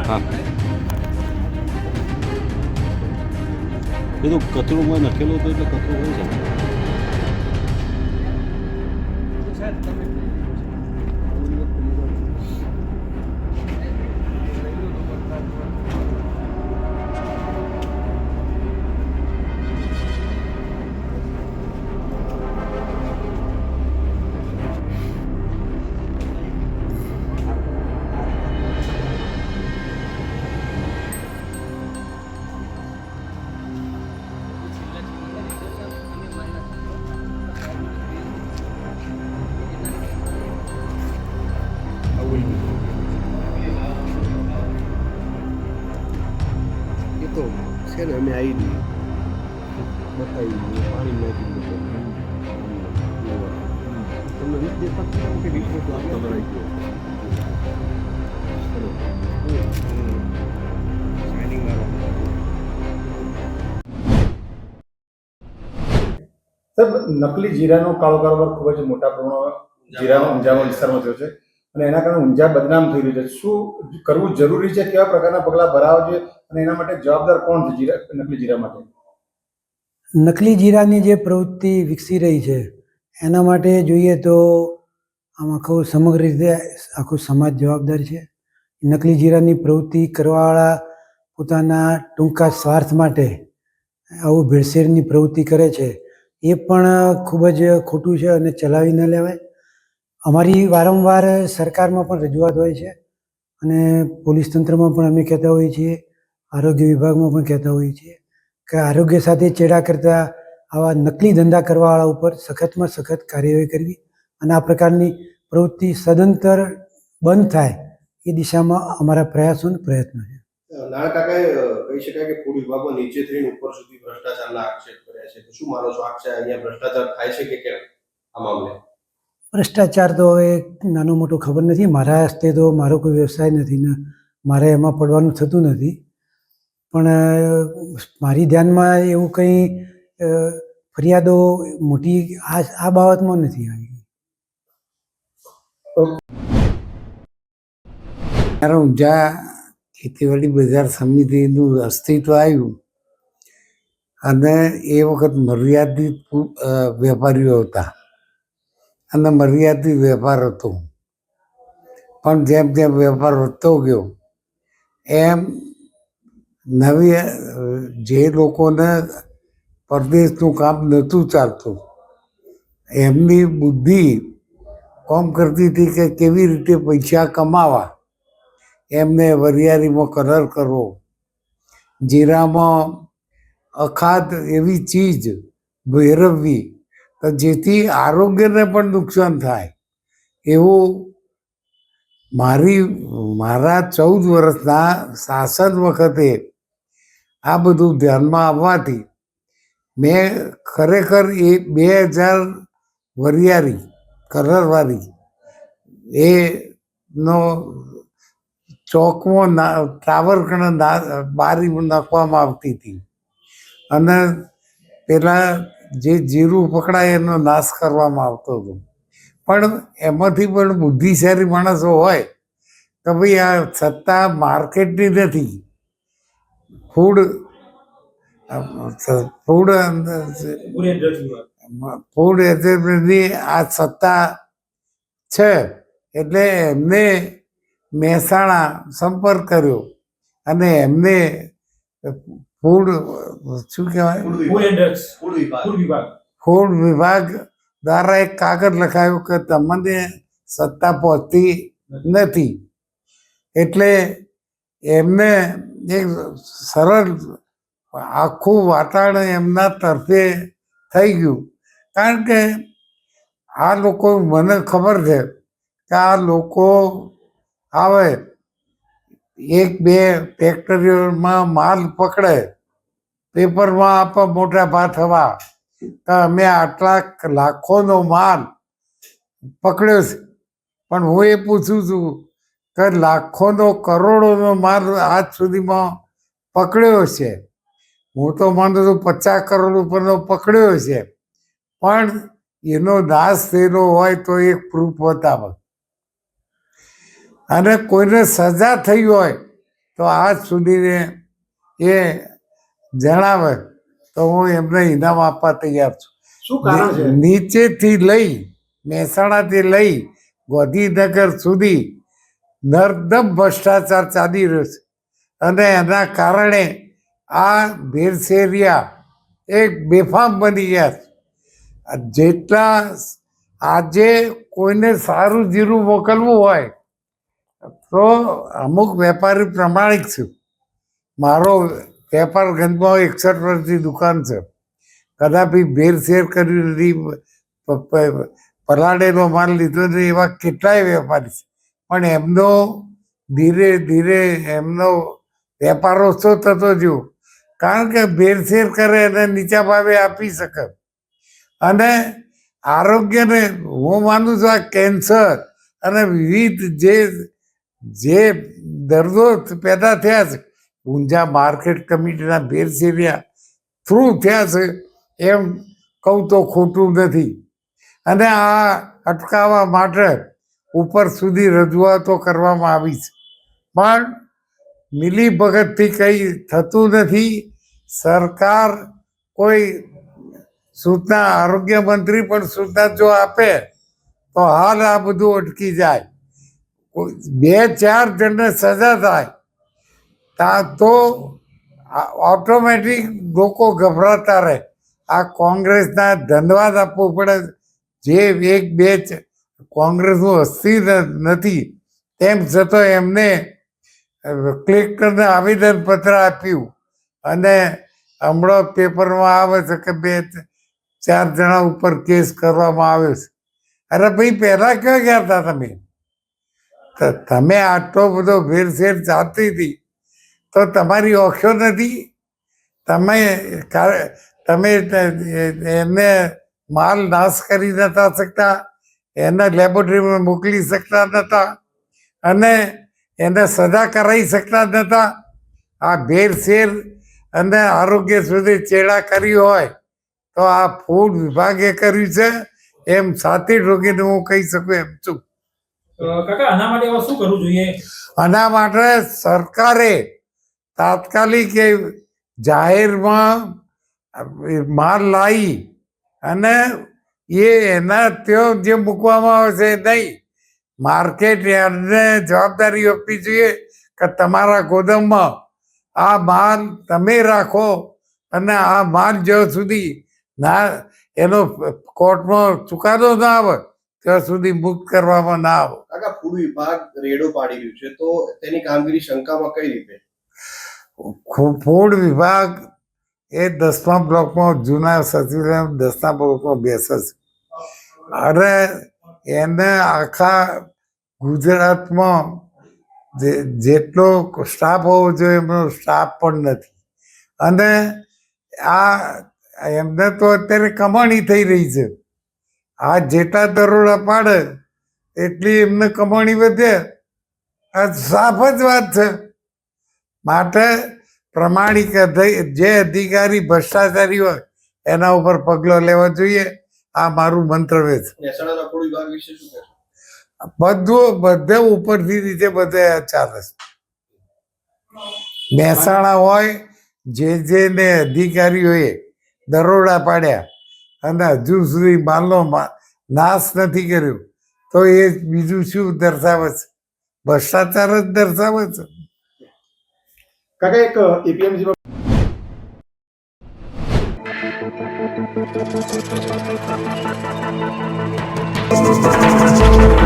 હા, એ તો કચરોમાં નાખેલો હતો એટલે કચરો હોય છે. એ તો છે ને, અમે આવી દઈએ બતાવી પાણી નાખી તમને રીત દેખાતું કે રીત કલર આવી ગયો શાઇનિંગ વાળો. સાહેબ, નકલી જીરાનો કાળો કારોબાર ખૂબ જ મોટા પ્રમાણમાં જીરાનો ઊંઝામાં વિસ્તારમાં થયો છે અને એના કારણે ઊંઝા બદનામ થઈ રહ્યું છે. શું કરવું જરૂરી છે? કેવા પ્રકારના પગલાં ભરાવા જોઈએ અને એના માટે જવાબદાર કોણ છે નકલી જીરા માટે? નકલી જીરાની જે પ્રવૃત્તિ વિકસી રહી છે એના માટે જોઈએ તો આમ આખું સમગ્ર રીતે આખો સમાજ જવાબદાર છે. નકલી જીરાની પ્રવૃત્તિ કરવાવાળા પોતાના ટૂંકા સ્વાર્થ માટે આવું ભેળસેળની પ્રવૃત્તિ કરે છે એ પણ ખૂબ જ ખોટું છે અને ચલાવી ન લેવાય. અમારી વારંવાર સરકારમાં પણ રજૂઆત હોય છે અને પોલીસ તંત્રમાં પણ અમે કહેતા હોઈએ છીએ, આરોગ્ય વિભાગમાં પણ કહેતા હોઈએ છીએ કે આરોગ્ય સાથે ચેડા કરતા આવા નકલી ધંધા કરવાવાળા ઉપર સખતમાં સખત કાર્યવાહી કરવી અને આ પ્રકારની પ્રવૃત્તિ સદંતર બંધ થાય એ દિશામાં અમારા પ્રયાસો અને પ્રયત્નો છે. નાણા કાકાએ કહી શકાય કે ફૂડ વિભાગમાં નીચે થઈને ઉપર સુધી ભ્રષ્ટાચારના આક્ષેપ કર્યા છે. તો શું માનો છો, અહીંયા ભ્રષ્ટાચાર થાય છે કે કેમ આ મામલે? ભ્રષ્ટાચાર તો હવે નાનો મોટો ખબર નથી. મારા હસ્તે તો મારો કોઈ વ્યવસાય નથી ને મારે એમાં પડવાનું થતું નથી, પણ મારી ધ્યાનમાં એવું કંઈ ફરિયાદો મોટી આ બાબતમાં નથી આવી. મારા ઊંઝા ખેતીવાડી બજાર સમિતિનું અસ્તિત્વ આવ્યું અને એ વખત મર્યાદિત વેપારીઓ હતા અને મર્યાદિત વેપાર હતો. પણ જેમ જેમ વેપાર વધતો ગયો એમ નવી જે લોકોને પરદેશનું કામ નહોતું ચાલતું એમની બુદ્ધિ કામ કરતી હતી કે કેવી રીતે પૈસા કમાવા. એમને વરિયાળીમાં કલર કરવો, જીરામાં અખાદ એવી ચીજ ભેરવવી તો જેથી આરોગ્યને પણ નુકસાન થાય એવું મારા 14 વર્ષના શાસન વખતે આ બધું ધ્યાનમાં આવવાથી મેં ખરેખર એ 2000 વરિયાળી કલરવાળી એનો ચોકમાં ટાવર કણે બારી નાખવામાં આવતી હતી અને પેલા જે જીરું પકડાય એનો નાશ કરવામાં આવતો હતો. પણ એમાંથી પણ બુદ્ધિશાળી માણસો હોય કે ભાઈ આ સત્તા માર્કેટની નથી, ફૂડ ફૂડ ફૂડ એજન્ટની આ સત્તા છે. એટલે એમને મહેસાણા સંપર્ક કર્યો અને એમને ફૂડ શું કહેવાય ફૂડ વિભાગ દ્વારા એક કાગળ લખાયો કે તમને સત્તા પહોંચતી નથી. એટલે એમને એક સરળ આખું વાતાવરણ એમના તરફે થઈ ગયું. કારણ કે આ લોકો, મને ખબર છે કે આ લોકો આવે, એક બે ફેક્ટરીઓમાં માલ પકડે, પેપરમાં આપે મોટા ભાત હવા કે અમે આટલા લાખોનો માલ પકડ્યો છે. પણ હું એ પૂછું છું કે લાખોનો કરોડોનો માલ આજ સુધીમાં પકડ્યો છે. હું તો માનું છું 50 કરોડ ઉપરનો પકડ્યો છે, પણ એનો નાશ થયેલો હોય તો એક પ્રૂફ બતાવે, અને કોઈને સજા થઈ હોય તો આજ સુધીને એ જણાવે તો હું એમને ઇનામ આપવા તૈયાર છું. શું કારણ છે? નીચેથી લઈ, મહેસાણાથી લઈ ગાંધીનગર સુધી નર્દમ ભ્રષ્ટાચાર ચાલી રહ્યો છે. અને એના કારણે આ ભેરસેરિયા એક બેફામ બની ગયા છે. જેટલા આજે કોઈને સારું જીરું મોકલવું હોય તો અમુક વેપારી પ્રમાણિક છે. મારો વેપાર ગંજમાં 61 વર્ષની દુકાન છે, કદાપી ભેરસેર કર્યું નથી, પલાળેલો માલ લીધો નથી, એવા કેટલાય વેપારી છે. પણ એમનો ધીરે ધીરે એમનો વેપાર ઓછો થતો ગયો, કારણ કે ભેરસેર કરે અને નીચા ભાવે આપી શકે. અને આરોગ્યને હું માનું છું આ કેન્સર અને વિવિધ જે દર્દો પેદા થયા છે, ઊંઝા માર્કેટ કમિટીના ભેરસેરિયા થ્રુ થયા છે એમ કહું તો ખોટું નથી. અને આ અટકાવવા માટે ઉપર સુધી રજૂઆતો કરવામાં આવી છે, પણ મિલીભગતથી કંઈ થતું નથી. સરકાર કોઈ સૂચના, આરોગ્ય મંત્રી પણ સૂચના જો આપે તો હાલ આ બધું અટકી જાય. 2-4 જણને સજા થાય તો ઓટોમેટિક લોકો ગભરાતા રહે. આ કોંગ્રેસના ધન્યવાદ આપવો પડે, જે 1-2 કોંગ્રેસનું અસ્થિર નથી તેમ છતાં એમને કલેક્ટરને આવેદનપત્ર આપ્યું, અને હમણાં પેપરમાં આવે છે કે 2-4 જણા ઉપર કેસ કરવામાં આવ્યો છે. અરે ભાઈ, પહેલાં ક્યાં ગયા હતા તમે? તમે આટલો બધો ભેરસેર ચાલતી હતી તો તમારી ઓખો નથી? તમે એમને માલ નાશ કરી નતા શકતા, એને લેબોરેટરીમાં મોકલી શકતા નતા, અને એને સજા કરાવી શકતા નતા? આ ભેરસેર અને આરોગ્ય સુધી ચેડા કરી હોય તો આ ફૂડ વિભાગે કર્યું છે એમ સાથે ઠોકીને હું કહી શકું એમ છું. કાકા, આના માટે હવે શું કરવું જોઈએ? આના માટે સરકારે તાત્કાલિક જાહેરમાં માલ લાવી અને એના ત્યાં જે મૂકવામાં આવે છે નહીં, માર્કેટ યાર્ડને જવાબદારી આપવી જોઈએ કે તમારા ગોદામમાં આ માલ તમે રાખો, અને આ માલ જ્યાં સુધી ના એનો કોર્ટમાં ચુકાદો ના આવે ત્યાં સુધી મુક્ત કરવામાં ના આવે. કાકા, ફૂડ વિભાગ રેડો પાડી રહ્યું છે, તો તેની કામગીરી શંકામાં કઈ રીતે? ફૂડ વિભાગ એ 10મા બ્લોકમાં, જૂના સચિવાલય 10મા બ્લોકમાં બેસે છે. અને એને આખા ગુજરાતમાં જેટલો સ્ટાફ હોવો જોઈએ એમનો સ્ટાફ પણ નથી. અને આ એમને તો અત્યારે કમાણી થઈ રહી છે. આ જેટલા દરોડા પાડે એટલી એમને કમાણી વધે, આ સાફ જ વાત છે. માટે પ્રમાણિક જે અધિકારી ભ્રષ્ટાચારી હોય એના ઉપર પગલો લેવા જોઈએ. આ મારું મંતવ્ય છે. મહેસાણાના ફૂડ વિભાગ વિશે શું કહેશો? બધે ઉપરથી રીતે બધે ચાલે છે. મહેસાણા હોય જે ને અધિકારીઓએ દરોડા પાડ્યા અને હજુ સુધી માલનો નાશ નથી કર્યો તો એ બીજું શું દર્શાવે છે? ભ્રષ્ટાચાર જ દર્શાવે છે. કાકા એક એપીએમસી Thank you.